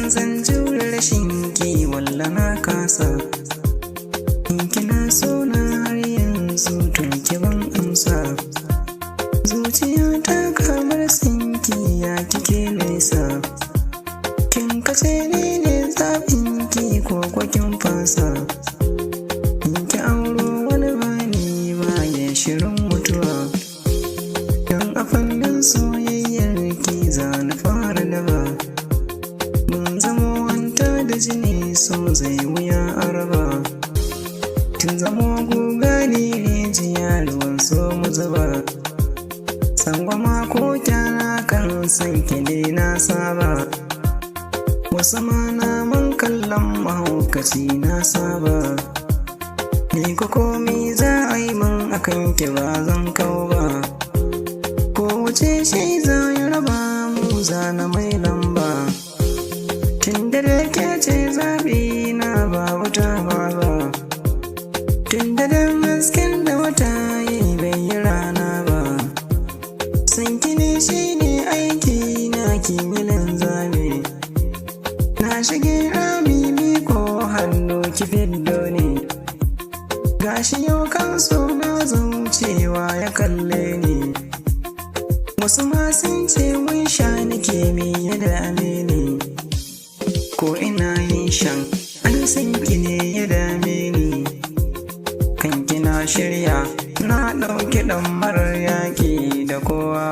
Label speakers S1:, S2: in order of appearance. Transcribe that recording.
S1: zan jure rashin ki walla na kasa. In kina so na har yanzu to ki ban amsa. Zuciya ta kamar sinki ya kike nesa. Kin kace ni ne zaɓin ki ko kin fasa. In ki auro wani bani ba ya shirin mutuwa. Dan a fannin soyayyar ki za na fara daba. Mun zama hanta da jini so zai wuya araba. Kin zama guga ne rijiya ruwan so mu zuba. Sangwama ko kyana kan san ki ne na saba. Wasu mana man kallon mahaukaci na saba. Ni ko komi za a yi min akan ki ba zan kau ba. Ko wuce shi za ya raba mu za na mai lamba. Tun da ke ce zaɓi na ba wata ba. Tun da hasken da wata yi bai yi rana ba. San kini shi ne aiki na kimilin zabe. Na shige rami ko hannu ki fiddo ne. Gashi yau kan so na zaucewa ya kalle ni. Wasu ma sun ce mun sha nake me ya dame ni. Ko ina yin shan an san ki ne ya dame ni. Kan kina shirya na ɗauki ɗan marar yaƙi da kowa.